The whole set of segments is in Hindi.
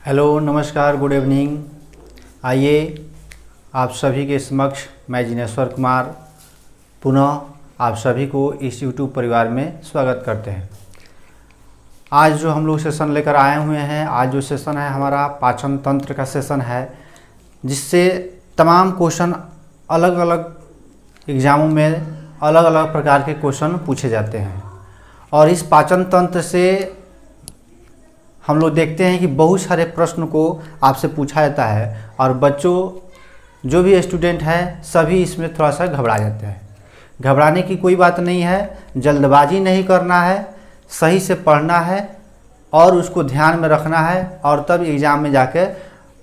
हेलो, नमस्कार, गुड इवनिंग। आइए आप सभी के समक्ष मैं जिनेश्वर कुमार पुनः आप सभी को इस YouTube परिवार में स्वागत करते हैं। आज जो हम लोग सेशन लेकर आए हुए हैं, आज जो सेशन है हमारा पाचन तंत्र का सेशन है, जिससे तमाम क्वेश्चन अलग अलग एग्ज़ामों में अलग अलग प्रकार के क्वेश्चन पूछे जाते हैं। और इस पाचन तंत्र से हम लोग देखते हैं कि बहुत सारे प्रश्न को आपसे पूछा जाता है और बच्चों जो भी स्टूडेंट हैं सभी इसमें थोड़ा सा घबरा जाते हैं। घबराने की कोई बात नहीं है, जल्दबाजी नहीं करना है, सही से पढ़ना है और उसको ध्यान में रखना है और तब एग्ज़ाम में जाकर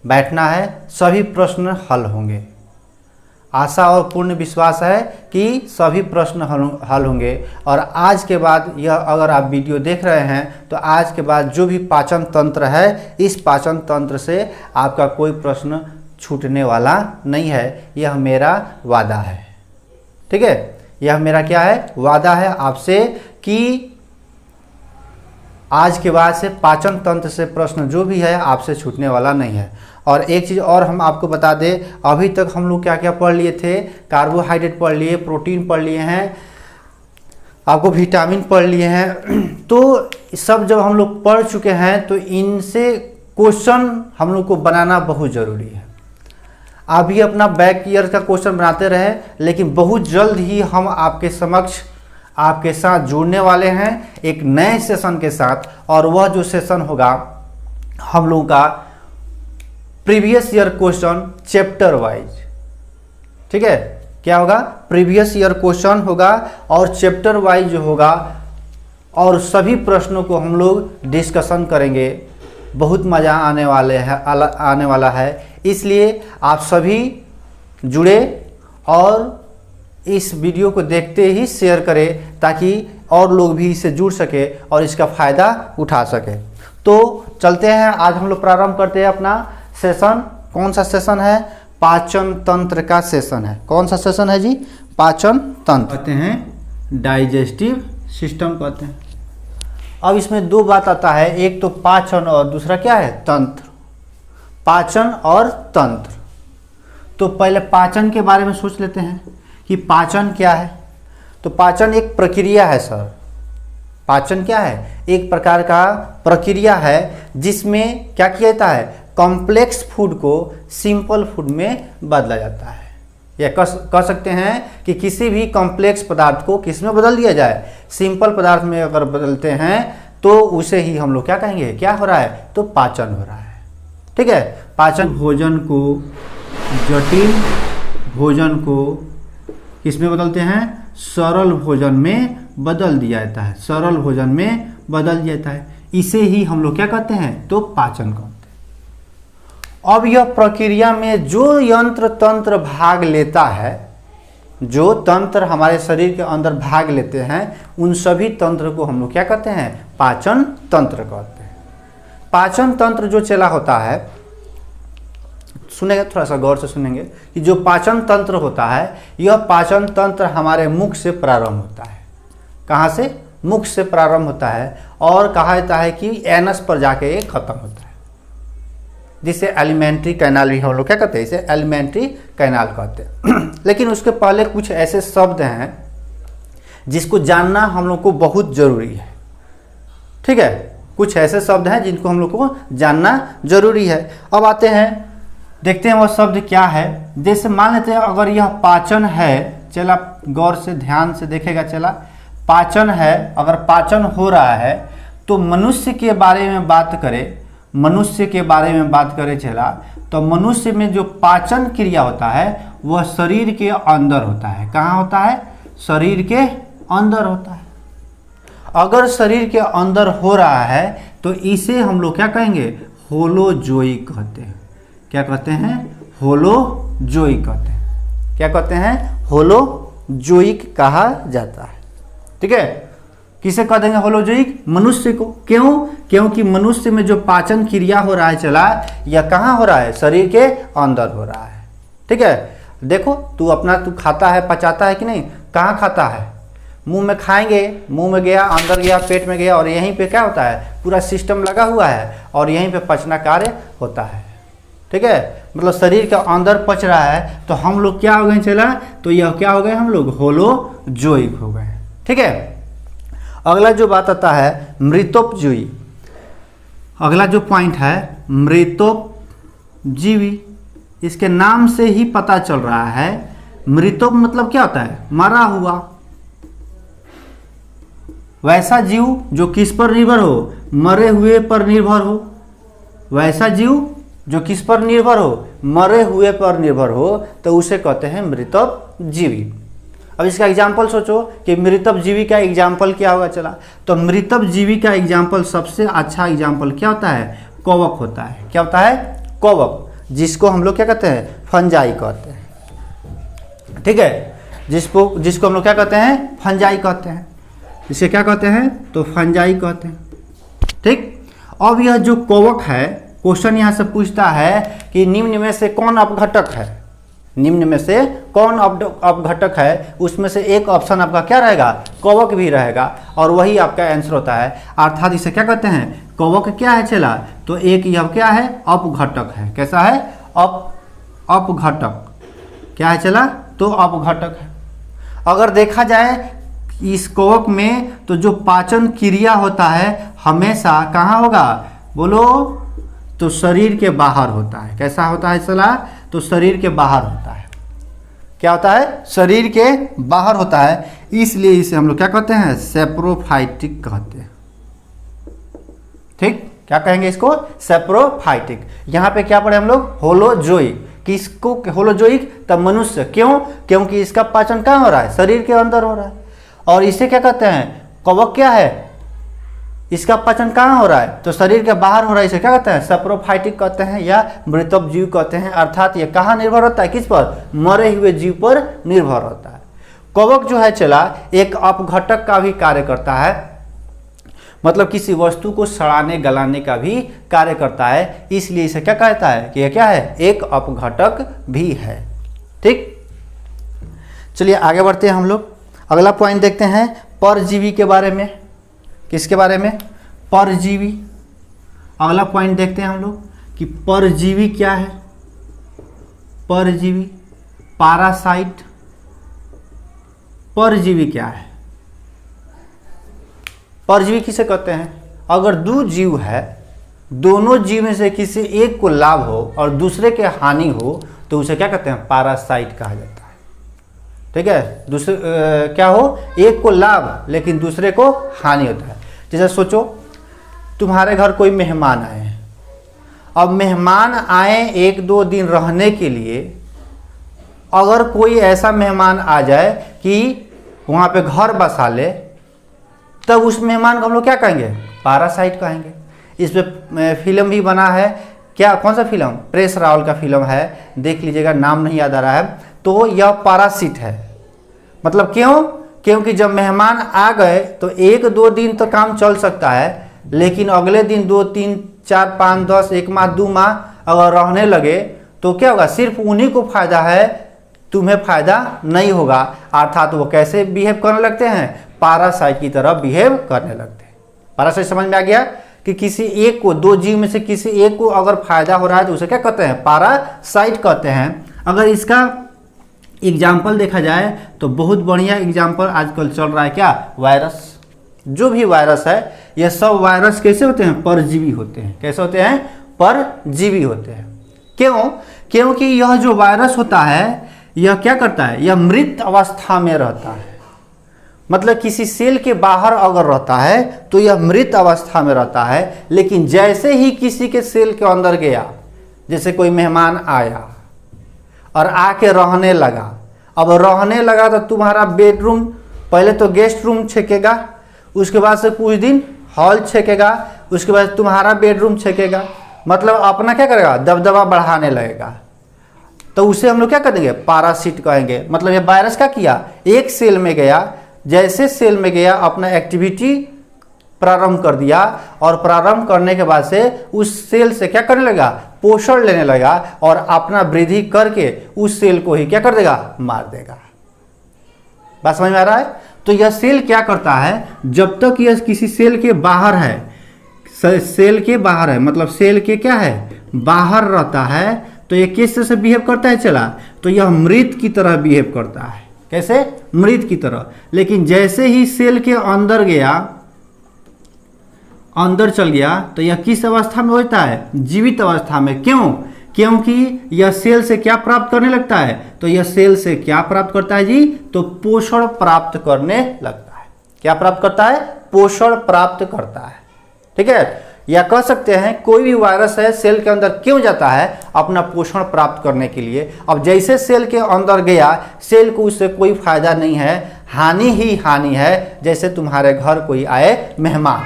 बैठना है। सभी प्रश्न हल होंगे। आशा और पूर्ण विश्वास है कि सभी प्रश्न हल होंगे। और आज के बाद यह अगर आप वीडियो देख रहे हैं तो आज के बाद जो भी पाचन तंत्र है, इस पाचन तंत्र से आपका कोई प्रश्न छूटने वाला नहीं है। यह मेरा वादा है, ठीक है। यह मेरा क्या है, वादा है आपसे कि आज के बाद से पाचन तंत्र से प्रश्न जो भी है आपसे छूटने वाला नहीं है। और एक चीज़ और हम आपको बता दें, अभी तक हम लोग क्या क्या पढ़ लिए थे। कार्बोहाइड्रेट पढ़ लिए, प्रोटीन पढ़ लिए हैं, आपको विटामिन पढ़ लिए हैं। तो सब जब हम लोग पढ़ चुके हैं तो इनसे क्वेश्चन हम लोग को बनाना बहुत ज़रूरी है। आप भी अपना बैक ईयर का क्वेश्चन बनाते रहे, लेकिन बहुत जल्द ही हम आपके समक्ष आपके साथ जुड़ने वाले हैं एक नए सेशन के साथ। और वह जो सेशन होगा हम लोगों का previous year question chapter wise, ठीक है। क्या होगा, प्रीवियस ईयर क्वेश्चन होगा और चैप्टर वाइज जो होगा और सभी प्रश्नों को हम लोग डिस्कशन करेंगे। बहुत मज़ा आने वाला है। इसलिए आप सभी जुड़े और इस वीडियो को देखते ही शेयर करें ताकि और लोग भी इससे जुड़ सके और इसका फ़ायदा उठा सके। तो चलते हैं, आज हम लोग प्रारंभ करते हैं अपना सेशन। कौन सा सेशन है, पाचन तंत्र का सेशन है। कौन सा सेशन है जी, पाचन तंत्र कहते हैं, डाइजेस्टिव सिस्टम कहते हैं। अब इसमें दो बात आता है, एक तो पाचन और दूसरा क्या है, तंत्र। पाचन और तंत्र। तो पहले पाचन के बारे में सोच लेते हैं कि पाचन क्या है। तो पाचन एक प्रक्रिया है सर। पाचन क्या है, एक प्रकार का प्रक्रिया है जिसमें क्या किया जाता है, कॉम्प्लेक्स फूड को सिंपल फूड में बदला जाता है। या कह सकते हैं कि किसी भी कॉम्प्लेक्स पदार्थ को किस में बदल दिया जाए, सिंपल पदार्थ में अगर बदलते हैं तो उसे ही हम लोग क्या कहेंगे, क्या हो रहा है, तो पाचन हो रहा है, ठीक है। पाचन भोजन को, जटिल भोजन को किसमें बदलते हैं, सरल भोजन में बदल दिया जाता है। सरल भोजन में बदल दिया जाता है, इसे ही हम लोग क्या कहते हैं, तो पाचन कहते हैं। अब यह प्रक्रिया में जो यंत्र तंत्र भाग लेता है, जो तंत्र हमारे शरीर के अंदर भाग लेते हैं, उन सभी तंत्र को हम लोग क्या कहते हैं, पाचन तंत्र कहते हैं। पाचन तंत्र जो चला होता है, सुनेंगे, थोड़ा सा गौर से सुनेंगे कि जो पाचन तंत्र होता है, यह पाचन तंत्र हमारे मुख से प्रारंभ होता है। कहाँ से, मुख से प्रारंभ होता है और कहा जाता है कि एनस पर जाके ये खत्म होता है, जिसे एलिमेंट्री कैनाल भी हम लोग क्या कहते हैं, इसे एलिमेंट्री कैनाल कहते हैं। लेकिन उसके पहले कुछ ऐसे शब्द हैं जिसको जानना हम लोग को बहुत ज़रूरी है, ठीक है। कुछ ऐसे शब्द हैं जिनको हम लोग को जानना जरूरी है। अब आते हैं, देखते हैं वो शब्द क्या है। जैसे मान लेते हैं अगर यह पाचन है, चला गौर से ध्यान से देखेगा, चला पाचन है, अगर पाचन हो रहा है तो मनुष्य के बारे में बात करें, मनुष्य के बारे में बात करें चला, तो मनुष्य में जो पाचन क्रिया होता है वह शरीर के अंदर होता है। कहाँ होता है, शरीर के अंदर होता है। अगर शरीर के अंदर हो रहा है तो इसे हम लोग क्या कहेंगे, होलोजोइक कहते हैं। क्या कहते हैं, होलोजोइक कहते हैं। क्या कहते हैं, होलोजोइक कहा जाता है, ठीक है। किसे कह देंगे, होलोजोइक, मनुष्य को। क्यों, क्योंकि मनुष्य में जो पाचन क्रिया हो रहा है चला, यह कहाँ हो रहा है, शरीर के अंदर हो रहा है, ठीक है। देखो तू खाता है, पचाता है कि नहीं, कहाँ खाता है, मुंह में खाएंगे, मुंह में गया, अंदर गया, पेट में गया, और यहीं पे क्या होता है, पूरा सिस्टम लगा हुआ है और यहीं पे पचना कार्य होता है। ठीक है, मतलब शरीर के अंदर पच रहा है, तो हम लोग क्या हो गए चला, तो यह क्या हो गए, हम लोग होलोजोइक हो गए। ठीक है, अगला जो बात आता है मृतोपजीवी। अगला जो पॉइंट है मृतोपजीवी, इसके नाम से ही पता चल रहा है, मृतोप मतलब क्या होता है, मरा हुआ। वैसा जीव जो किस पर निर्भर हो, मरे हुए पर निर्भर हो। वैसा जीव जो किस पर निर्भर हो, मरे हुए पर निर्भर हो, तो उसे कहते हैं मृतोपजीवी। अब इसका एग्जाम्पल सोचो कि मृतोपजीवी का एग्जाम्पल क्या होगा चला, तो मृतोपजीवी का एग्जाम्पल सबसे अच्छा एग्जाम्पल क्या होता है, कवक होता है। क्या होता है, कवक, जिसको हम लोग क्या कहते हैं, फंजाई कहते हैं। ठीक है, जिसको हम लोग क्या कहते हैं, फंजाई कहते हैं। इसे क्या कहते हैं, तो फंजाई कहते हैं। ठीक, अब यह जो कवक है, क्वेश्चन यहाँ से पूछता है कि निम्न में से कौन अपघटक है, निम्न में से कौन अपघटक है, उसमें से एक ऑप्शन आपका क्या रहेगा, कवक भी रहेगा, और वही आपका आंसर होता है। अर्थात इसे क्या कहते हैं, कवक क्या है चला, तो एक यह क्या है, अपघटक है। कैसा है, अपघटक क्या है चला, तो अपघटक है। अगर देखा जाए इस कवक में, तो जो पाचन क्रिया होता है हमेशा कहाँ होगा, बोलो, तो शरीर के बाहर होता है। कैसा होता है चला, तो शरीर के बाहर होता है। क्या होता है, शरीर के बाहर होता है, इसलिए इसे हम लोग क्या कहते हैं, सेप्रोफाइटिक कहते हैं। ठीक, क्या कहेंगे इसको, सेप्रोफाइटिक। यहाँ पे क्या पढ़े हम लोग, होलोजोइक। किसको होलोजोइक, तब मनुष्य। क्यों, क्योंकि इसका पाचन कहाँ हो रहा है, शरीर के अंदर हो रहा है। और इसे क्या कहते हैं, कवक क्या है, इसका पाचन कहाँ हो रहा है, तो शरीर के बाहर हो रहा है। इसे क्या कहते हैं, सेप्रोफाइटिक कहते हैं या मृतोपजीव कहते हैं। अर्थात ये कहाँ निर्भर होता है, किस पर, मरे हुए जीव पर निर्भर होता है। कवक जो है चला, एक अपघटक का भी कार्य करता है, मतलब किसी वस्तु को सड़ाने गलाने का भी कार्य करता है, इसलिए इसे क्या कहता है कि यह क्या है, एक अपघटक भी है। ठीक, चलिए आगे बढ़ते हैं हम लोग। अगला पॉइंट देखते हैं परजीवी के बारे में। किसके बारे में, परजीवी। अगला पॉइंट देखते हैं हम लोग कि परजीवी क्या है। परजीवी, पैरासाइट। परजीवी क्या है, परजीवी किसे कहते हैं, अगर दो जीव है, दोनों जीव में से किसी एक को लाभ हो और दूसरे के हानि हो, तो उसे क्या कहते हैं, पैरासाइट कहा जाता है। ठीक है, दूसरे क्या हो, एक को लाभ लेकिन दूसरे को हानि होता है। जैसे सोचो तुम्हारे घर कोई मेहमान आए हैं, अब मेहमान आए एक दो दिन रहने के लिए, अगर कोई ऐसा मेहमान आ जाए कि वहाँ पे घर बसा ले, तब उस मेहमान को हम लोग क्या कहेंगे, पैरासाइट कहेंगे। इस पे फिल्म भी बना है, क्या, कौन सा फिल्म, प्रेस रावल का फिल्म है, देख लीजिएगा, नाम नहीं याद आ रहा है। तो यह पैरासिट है। मतलब क्यों, क्योंकि जब मेहमान आ गए तो एक दो दिन तो काम चल सकता है, लेकिन अगले दिन 2 3 4 5 10 1 माह 2 माह अगर रहने लगे तो क्या होगा, सिर्फ उन्हीं को फायदा है, तुम्हें फायदा नहीं होगा। अर्थात वो कैसे बिहेव करने लगते हैं, पैरासाइट की तरह बिहेव करने लगते हैं। पैरासाइट समझ में आ गया कि किसी एक को, दो जीव में से किसी एक को अगर फायदा हो रहा है तो उसे क्या कहते हैं, पैरासाइट कहते हैं। अगर इसका एग्जाम्पल देखा जाए तो बहुत बढ़िया एग्जाम्पल आजकल चल रहा है, क्या, वायरस। जो भी वायरस है, यह सब वायरस कैसे होते हैं, परजीवी होते हैं। कैसे होते हैं, परजीवी होते हैं। क्यों, क्योंकि यह जो वायरस होता है, यह क्या करता है, यह मृत अवस्था में रहता है। मतलब किसी सेल के बाहर अगर रहता है तो यह मृत अवस्था में रहता है, लेकिन जैसे ही किसी के सेल के अंदर गया, जैसे कोई मेहमान आया और आके रहने लगा, अब रहने लगा तो तुम्हारा बेडरूम, पहले तो गेस्ट रूम छेकेगा, उसके बाद से कुछ दिन हॉल छेकेगा, उसके बाद तुम्हारा बेडरूम छेकेगा, मतलब अपना क्या करेगा, दबदबा बढ़ाने लगेगा। तो उसे हम लोग क्या करेंगे, पैरासिट कहेंगे। मतलब ये वायरस क्या किया, एक सेल में गया, जैसे सेल में गया अपना एक्टिविटी प्रारंभ कर दिया, और प्रारंभ करने के बाद से उस सेल से क्या करने लगा, पोषण लेने लगा, और अपना वृद्धि करके उस सेल को ही क्या कर देगा, मार देगा। बात समझ में आ रहा है। तो यह सेल क्या करता है, जब तक यह किसी सेल के बाहर है, सेल के बाहर है मतलब सेल के क्या है, बाहर रहता है, तो ये किस तरह से बिहेव करता है चला, तो यह मृत की तरह बिहेव करता है। कैसे, मृत की तरह। लेकिन जैसे ही सेल के अंदर गया, अंदर चल गया, तो यह किस अवस्था में होता है, जीवित अवस्था में। क्यों, क्योंकि यह सेल से क्या प्राप्त करने लगता है, तो यह सेल से क्या प्राप्त करता है जी, तो पोषण प्राप्त करने लगता है। क्या प्राप्त करता है, पोषण प्राप्त करता है। ठीक है, या कह सकते हैं कोई भी वायरस है सेल के अंदर क्यों जाता है, अपना पोषण प्राप्त करने के लिए। अब जैसे सेल के अंदर गया, सेल को उससे कोई फायदा नहीं है, हानि ही हानि है। जैसे तुम्हारे घर कोई आए मेहमान,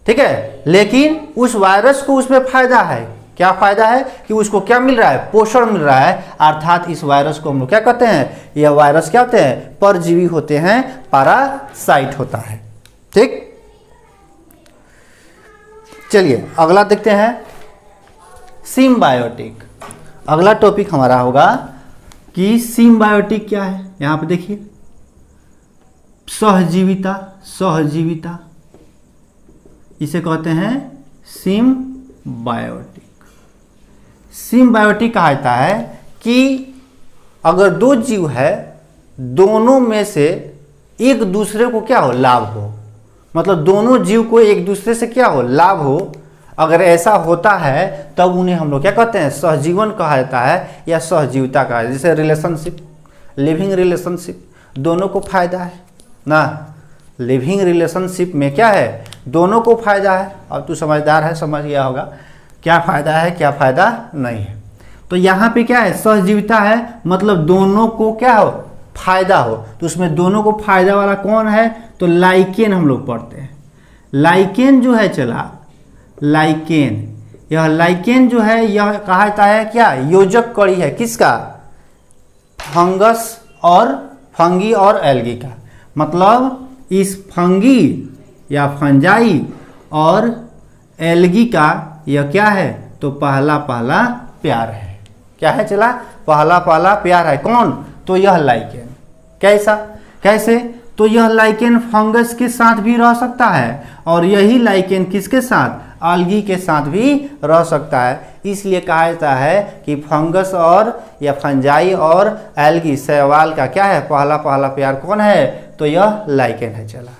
ठीक है, लेकिन उस वायरस को उसमें फायदा है। क्या फायदा है कि उसको क्या मिल रहा है, पोषण मिल रहा है। अर्थात इस वायरस को हम लोग क्या कहते हैं, यह वायरस क्या होते हैं, परजीवी होते हैं, पैरासाइट होता है। ठीक, चलिए अगला देखते हैं, सिम्बायोटिक। अगला टॉपिक हमारा होगा कि सिम्बायोटिक क्या है। यहां पे देखिए, सहजीविता, सहजीविता इसे कहते हैं सिम्बायोटिक। सिम्बायोटिक कहा जाता है कि अगर दो जीव है, दोनों में से एक दूसरे को क्या हो, लाभ हो, मतलब दोनों जीव को एक दूसरे से क्या हो, लाभ हो। अगर ऐसा होता है तब उन्हें हम लोग क्या कहते हैं, सहजीवन कहा जाता है या सहजीविता कहा है। जैसे रिलेशनशिप, लिविंग रिलेशनशिप, दोनों को फायदा है ना। लिविंग रिलेशनशिप में क्या है, दोनों को फायदा है। अब तू समझदार है, समझ गया होगा क्या फायदा है क्या फायदा नहीं है। तो यहाँ पे क्या है, सहजीविता है, मतलब दोनों को क्या हो, फायदा हो। तो उसमें दोनों को फायदा वाला कौन है, तो लाइकेन हम लोग पढ़ते हैं। लाइकेन जो है चला, लाइकेन, यह लाइकेन जो है यह कहा जाता है क्या, योजक कड़ी है। किसका, फंगस और फंगी और एल्गी का। मतलब इस फंगी या फंजाई और एल्गी का यह क्या है, तो पहला पहला प्यार है। क्या है चला, पहला पहला प्यार है। कौन, तो यह लाइकेन। कैसा, कैसे, तो यह लाइकेन फंगस के साथ भी रह सकता है और यही लाइकेन किसके साथ, algae के साथ भी रह सकता है। इसलिए कहा जाता है कि फंगस और या फंजाई और algae, शैवाल का क्या है, पहला पहला प्यार कौन है, तो यह लाइकेन है। चला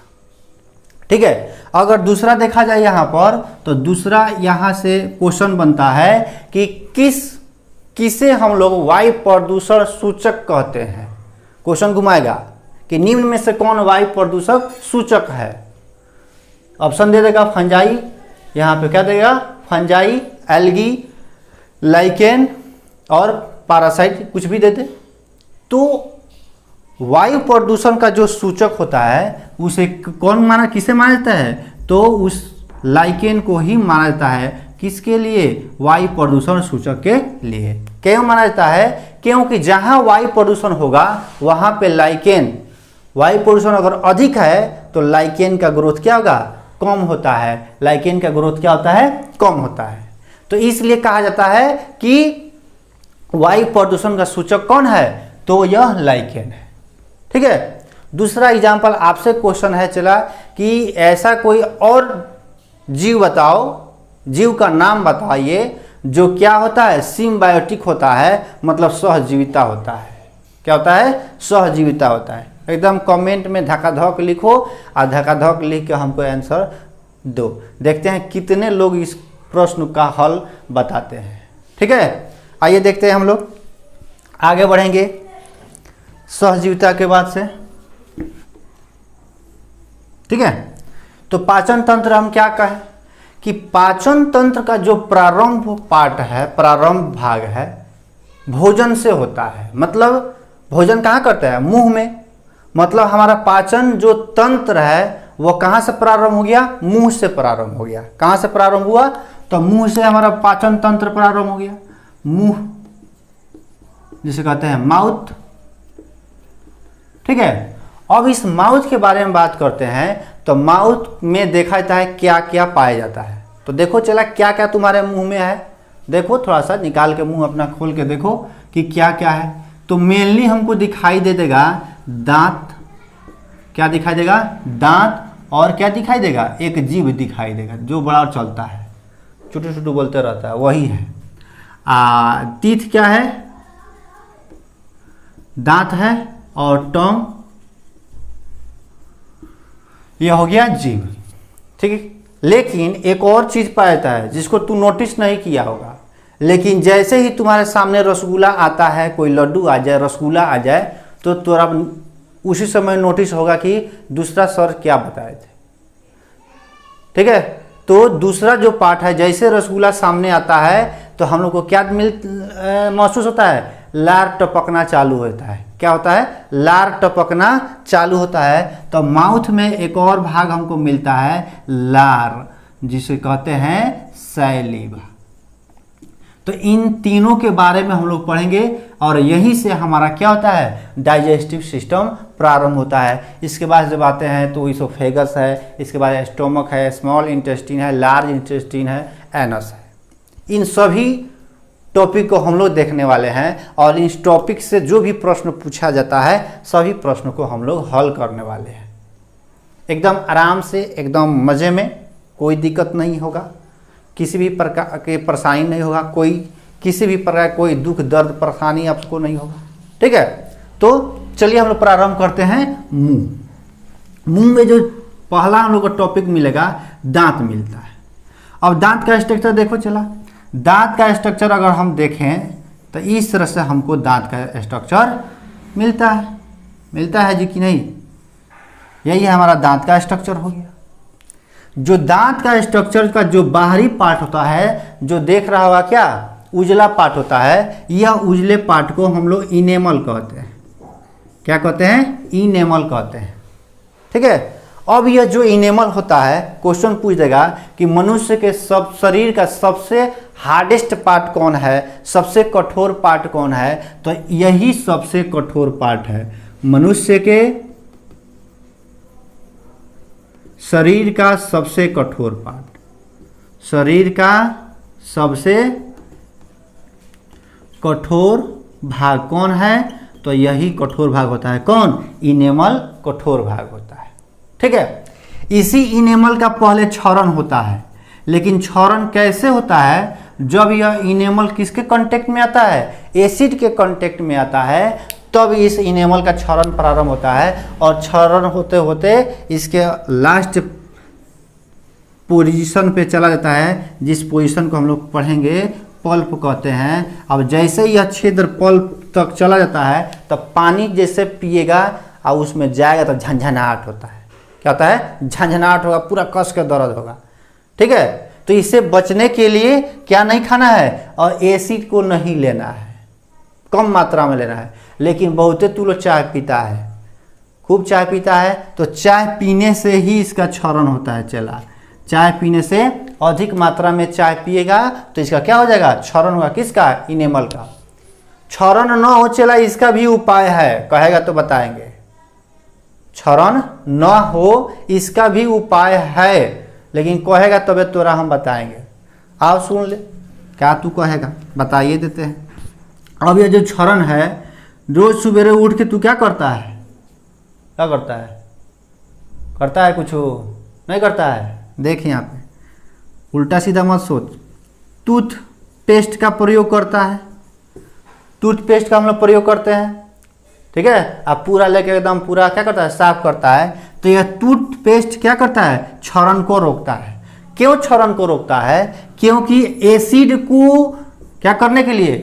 ठीक है। अगर दूसरा देखा जाए यहाँ पर, तो दूसरा यहाँ से क्वेश्चन बनता है कि किसे हम लोग वायु प्रदूषण सूचक कहते हैं। क्वेश्चन घुमाएगा कि निम्न में से कौन वायु प्रदूषक सूचक है। ऑप्शन दे देगा फंजाई, यहाँ पे क्या देगा, फंजाई, एल्गी, लाइकेन और पैरासाइट, कुछ भी दे दे। तो वायु प्रदूषण का जो सूचक होता है उसे कौन माना, किसे माना जाता है, तो उस लाइकेन को ही माना जाता है। किसके लिए, वायु प्रदूषण सूचक के लिए। क्यों माना जाता है, क्योंकि जहां वायु प्रदूषण होगा वहां पे लाइकेन, वायु प्रदूषण अगर अधिक है तो लाइकेन का ग्रोथ क्या होगा, कम होता है। लाइकेन का ग्रोथ क्या होता है, कम होता है। तो इसलिए कहा जाता है कि वायु प्रदूषण का सूचक कौन है, तो यह लाइकेन है। ठीक है। दूसरा एग्जाम्पल आपसे क्वेश्चन है चला कि ऐसा कोई और जीव बताओ, जीव का नाम बताइए जो क्या होता है, सिम्बायोटिक होता है, मतलब सहजीविता होता है। क्या होता है, सहजीविता होता है। एकदम कमेंट में धकाधक लिखो और धकाधक लिख के हमको आंसर दो। देखते हैं कितने लोग इस प्रश्न का हल बताते हैं। ठीक है, आइए देखते हैं, हम लोग आगे बढ़ेंगे सहजीविता के बाद से। ठीक है, तो पाचन तंत्र हम क्या कहें कि पाचन तंत्र का जो प्रारंभ पार्ट है, प्रारंभ भाग है, भोजन से होता है। मतलब भोजन कहाँ करता है, मुंह में। मतलब हमारा पाचन जो तंत्र है वो कहाँ से प्रारंभ हो गया, मुंह से प्रारंभ हो गया। कहाँ से प्रारंभ हुआ, तो मुंह से हमारा पाचन तंत्र प्रारंभ हो गया। मुंह जिसे कहते हैं माउथ। ठीक है, अब इस माउथ के बारे में बात करते हैं। तो माउथ में देखा जाता है क्या क्या पाया जाता है। तो देखो चला क्या क्या तुम्हारे मुंह में है, देखो थोड़ा सा निकाल के मुंह अपना खोल के देखो कि क्या क्या है। तो मेनली हमको दिखाई दे देगा दांत क्या दिखाई देगा, दांत, और क्या दिखाई देगा, एक जीभ दिखाई देगा जो बड़ा और चलता है, छोटू छोटू बोलते रहता है, वही है। तीथ क्या है, दांत है, और टोंग, यह हो गया जीभ। ठीक है, लेकिन एक और चीज पाया जाता है जिसको तू नोटिस नहीं किया होगा, लेकिन जैसे ही तुम्हारे सामने रसगुल्ला आता है, कोई लड्डू आ जाए, रसगुल्ला आ जाए, तो तुरा उसी समय नोटिस होगा कि दूसरा सर क्या बताए थे। ठीक है, तो दूसरा जो पार्ट है, जैसे रसगुल्ला सामने आता है तो हम लोग को क्या महसूस होता है, लार टपकना चालू होता है। क्या होता है, लार टपकना चालू होता है। तो माउथ में एक और भाग हमको मिलता है, लार, जिसे कहते हैं सैलिवा। तो इन तीनों के बारे में हम लोग पढ़ेंगे, और यहीं से हमारा क्या होता है, डाइजेस्टिव सिस्टम प्रारंभ होता है। इसके बाद जब आते हैं तो इसोफेगस है, इसके बाद स्टोमक है, स्मॉल इंटेस्टिन है, लार्ज इंटेस्टिन है, एनस है। इन सभी टॉपिक को हम लोग देखने वाले हैं, और इस टॉपिक से जो भी प्रश्न पूछा जाता है सभी प्रश्नों को हम लोग हल करने वाले हैं, एकदम आराम से, एकदम मज़े में, कोई दिक्कत नहीं होगा, किसी भी प्रकार के परेशानी नहीं होगा, कोई किसी भी प्रकार कोई दुख दर्द परेशानी आपको नहीं होगा। ठीक है, तो चलिए हम लोग प्रारंभ करते हैं। मुंह, मुंह में जो पहला हम लोग को टॉपिक मिलेगा, दांत मिलता है। अब दांत का स्ट्रक्चर देखो, चला दांत का स्ट्रक्चर अगर हम देखें तो इस तरह से हमको दांत का स्ट्रक्चर मिलता है जी कि नहीं, यही है हमारा दांत का स्ट्रक्चर हो गया। जो दांत का स्ट्रक्चर का जो बाहरी पार्ट होता है, जो देख रहा होगा क्या, उजला पार्ट होता है, यह उजले पार्ट को हम लोग इनेमल कहते हैं। क्या कहते हैं, इनेमल कहते हैं। ठीक है, अब यह जो इनेमल होता है, क्वेश्चन पूछ देगा कि मनुष्य के सब शरीर का सबसे हार्डेस्ट पार्ट कौन है, सबसे कठोर पार्ट कौन है, तो यही सबसे कठोर पार्ट है। मनुष्य के शरीर का सबसे कठोर पार्ट, शरीर का सबसे कठोर भाग कौन है, तो यही कठोर भाग होता है। कौन, इनेमल कठोर भाग होता है। ठीक है, इसी इनेमल का पहले क्षरण होता है, लेकिन क्षरण कैसे होता है, जब यह इनेमल किसके कांटेक्ट में आता है, एसिड के कांटेक्ट में आता है, तब इस इनेमल का क्षरण प्रारंभ होता है, और क्षरण होते होते इसके लास्ट पोजीशन पे चला जाता है, जिस पोजीशन को हम लोग पढ़ेंगे पल्प कहते हैं। अब जैसे यह छिद्र पल्प तक चला जाता है, तब पानी जैसे पिएगा और उसमें जाएगा तो झंझनाहट होता है। क्या होता है, झंझनाहट होगा, पूरा कस के दर्द होगा। ठीक है, तो इससे बचने के लिए क्या नहीं खाना है, और एसिड को नहीं लेना है, कम मात्रा में लेना है। लेकिन बहुते तू लोग चाय पीता है, खूब चाय पीता है, तो चाय पीने से ही इसका क्षरण होता है। चला, चाय पीने से अधिक मात्रा में चाय पिएगा तो इसका क्या हो जाएगा, क्षरण होगा। किसका, इनेमल का। क्षरण न हो चला, इसका भी उपाय है, कहेगा तो बताएंगे। क्षरण न हो इसका भी उपाय है, लेकिन कहेगा तबे तोरा हम बताएंगे। आओ सुन ले, क्या तू कहेगा, बताइए देते हैं। अब ये जो क्षरण है, रोज सवेरे उठ के तू क्या करता है, क्या करता है, करता है कुछ नहीं करता है। देख यहाँ पे उल्टा सीधा मत सोच, टूथपेस्ट का प्रयोग करता है, टूथपेस्ट का हम लोग प्रयोग करते हैं। ठीक है, आप पूरा लेके एकदम पूरा क्या करता है, साफ करता है। तो यह टूथपेस्ट क्या करता है, क्षरण को रोकता है। क्यों क्षरण को रोकता है, क्योंकि एसिड को क्या करने के लिए,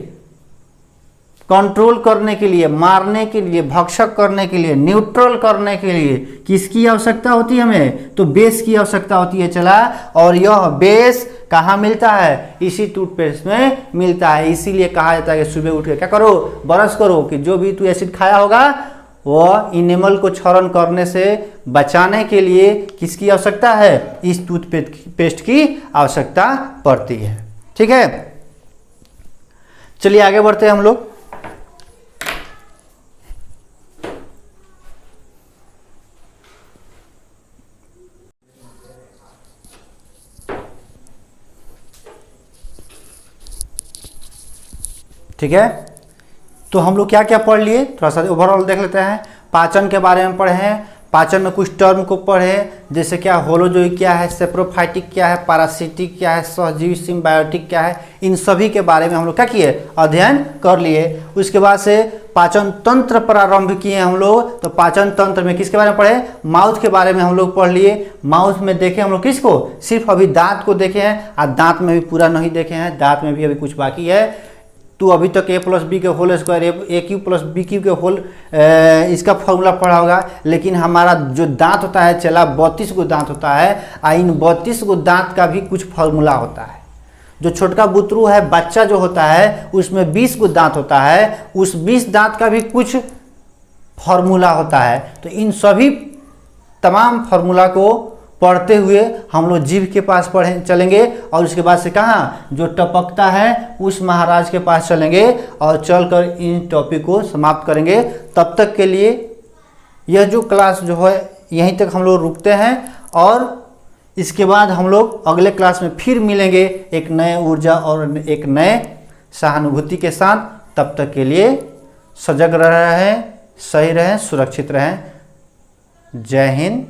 कंट्रोल करने के लिए, मारने के लिए, भक्षक करने के लिए, न्यूट्रल करने के लिए किसकी आवश्यकता होती है हमें, तो बेस की आवश्यकता होती है। चला, और यह बेस कहाँ मिलता है, इसी टूथपेस्ट में मिलता है। इसीलिए कहा जाता है कि सुबह उठ के क्या करो, ब्रश करो, कि जो भी तू एसिड खाया होगा वो इनेमल को क्षरण करने से बचाने के लिए किसकी आवश्यकता है, इस टूथपेस्ट की आवश्यकता पड़ती है। ठीक है, चलिए आगे बढ़ते हैं हम लोग। ठीक है, तो हम लोग क्या क्या पढ़ लिए, थोड़ा सा ओवरऑल देख लेते हैं। पाचन के बारे में पढ़े हैं, पाचन में कुछ टर्म को पढ़े, जैसे क्या होलोजोइक क्या है, सेप्रोफाइटिक क्या है, पैरासिटिक क्या है, सहजीवी सिम्बायोटिक क्या है, इन सभी के बारे में हम लोग क्या किए, अध्ययन कर लिए। उसके बाद से पाचन तंत्र प्रारंभ किए हम लोग, तो पाचन तंत्र में किसके बारे में पढ़े, माउथ के बारे में हम लोग पढ़ लिए। माउथ में देखे हम लोग किसको, सिर्फ अभी दांत को देखे हैं, और दांत में भी पूरा नहीं देखे हैं, दांत में भी अभी कुछ बाकी है। तो अभी तक a + b के होल स्क्वायर a³ + b³ के होल इसका फॉर्मूला पढ़ा होगा, लेकिन हमारा जो दांत होता है चला 32 गो दांत होता है, और इन 32 गो दांत का भी कुछ फॉर्मूला होता है। जो छोटका बुतरू है, बच्चा जो होता है, उसमें 20 गो दांत होता है, उस 20 दांत का भी कुछ फॉर्मूला होता है। तो इन सभी तमाम फार्मूला को पढ़ते हुए हम लोग जीभ के पास पढ़े चलेंगे, और उसके बाद से कहाँ, जो टपकता है उस महाराज के पास चलेंगे, और चलकर इन टॉपिक को समाप्त करेंगे। तब तक के लिए यह जो क्लास जो है यहीं तक हम लोग रुकते हैं, और इसके बाद हम लोग अगले क्लास में फिर मिलेंगे एक नए ऊर्जा और एक नए सहानुभूति के साथ। तब तक के लिए सजग रहें, सही रहें, सुरक्षित रहें। जय हिंद।